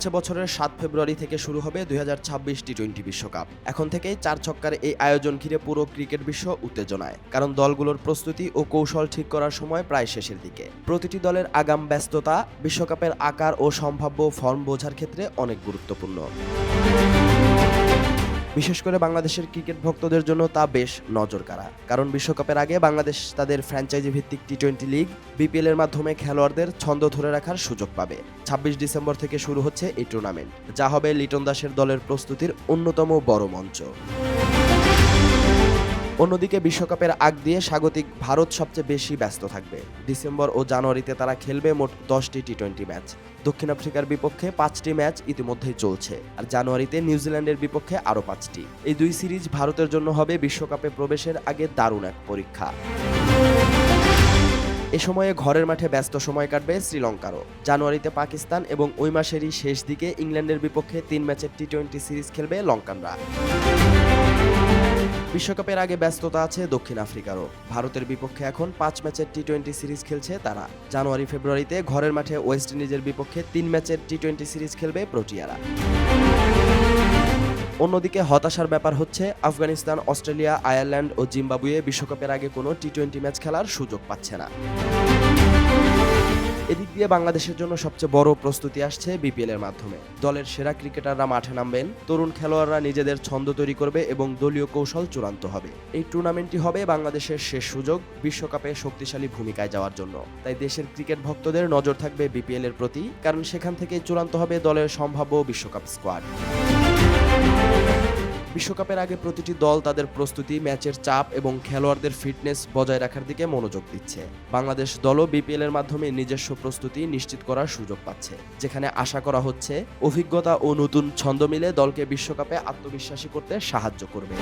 চলছে বছরের ৭ ফেব্রুয়ারি থেকে শুরু হবে ২০২৬ টি-20 বিশ্বকাপ। এখন থেকেই ৪ ছক্কার এই আয়োজন ঘিরে পুরো ক্রিকেট বিশ্ব উত্তেজনায়, কারণ দলগুলোর প্রস্তুতি ও কৌশল ঠিক করার সময় প্রায় শেষের দিকে। প্রতিটি দলের আগাম ব্যস্ততা বিশ্বকাপের আকার ও সম্ভাব্য ফর্ম বোঝার ক্ষেত্রে অনেক গুরুত্বপূর্ণ। বিশেষ করে বাংলাদেশের ক্রিকেট ভক্তদের জন্য তা বেশ নজরকাড়া, কারণ বিশ্বকাপের আগে বাংলাদেশ তাদের ফ্র্যাঞ্চাইজি ভিত্তিক টি-20 লিগ বিপিএল এর মাধ্যমে খেলোয়াড়দের ছন্দ ধরে রাখার সুযোগ পাবে। ২৬ ডিসেম্বর থেকে শুরু হচ্ছে এই টুর্নামেন্ট, যা হবে লিটন দাসের দলের প্রস্তুতির অন্যতম বড় মঞ্চ। অন্যদিকে বিশ্বকাপের আগ দিয়ে স্বাগতিক ভারত সবচেয়ে বেশি ব্যস্ত থাকবে। ডিসেম্বর ও জানুয়ারিতে তারা খেলবে মোট 10টি টি-20 ম্যাচ। দক্ষিণ আফ্রিকার বিপক্ষে 5টি ম্যাচ ইতিমধ্যেই চলছে, আর জানুয়ারিতে নিউজিল্যান্ডের বিপক্ষে আরও 5টি। এই দুই সিরিজ ভারতের জন্য হবে বিশ্বকাপে প্রবেশের আগে দারুণ এক পরীক্ষা। এ সময়ে ঘরের মাঠে ব্যস্ত সময় কাটবে শ্রীলঙ্কারও। জানুয়ারিতে পাকিস্তান এবং ওই মাসেরই শেষ দিকে ইংল্যান্ডের বিপক্ষে 3 ম্যাচের টি-20 সিরিজ খেলবে লঙ্কানরা। বিশ্বকাপের আগে ব্যস্ততা আছে দক্ষিণ আফ্রিকারও। ভারতের বিপক্ষে এখন 5 ম্যাচের টি-20 সিরিজ খেলছে তারা। জানুয়ারি ফেব্রুয়ারিতে ঘরের মাঠে ওয়েস্ট ইন্ডিজের বিপক্ষে 3 ম্যাচের টি-20 সিরিজ খেলবে প্রোটিয়ারা। অন্যদিকে হতাশার ব্যাপার হচ্ছে আফগানিস্তান, অস্ট্রেলিয়া, আয়ারল্যান্ড ও জিম্বাবুয়ে বিশ্বকাপের আগে কোনো টি-20 ম্যাচ খেলার সুযোগ পাচ্ছে না। এদিক দিয়ে বাংলাদেশের জন্য সবচেয়ে বড় প্রস্তুতি আসছে বিপিএল এর মাধ্যমে। দলের সেরা ক্রিকেটাররা মাঠে নামবেন, তরুণ খেলোয়াড়রা নিজেদের ছন্দ তৈরি করবে এবং দলীয় কৌশল চূড়ান্ত হবে। এই টুর্নামেন্টটি হবে বাংলাদেশের শেষ সুযোগ বিশ্বকাপে শক্তিশালী ভূমিকায় যাওয়ার জন্য। তাই দেশের ক্রিকেট ভক্তদের নজর থাকবে বিপিএল এর প্রতি, কারণ সেখান থেকেই চূড়ান্ত হবে দলের সম্ভাব্য বিশ্বকাপ স্কোয়াড। বিশ্বকাপের আগে প্রতিটি দল তাদের প্রস্তুতি, ম্যাচের চাপ এবং খেলোয়াড়দের ফিটনেস বজায় রাখার দিকে মনোযোগ দিচ্ছে। বাংলাদেশ দলও বিপিএল এর মাধ্যমে নিজস্ব প্রস্তুতি নিশ্চিত করার সুযোগ পাচ্ছে, যেখানে আশা করা হচ্ছে অভিজ্ঞতা ও নতুন ছন্দ মিলে দলকে বিশ্বকাপে আত্মবিশ্বাসী করতে সাহায্য করবে।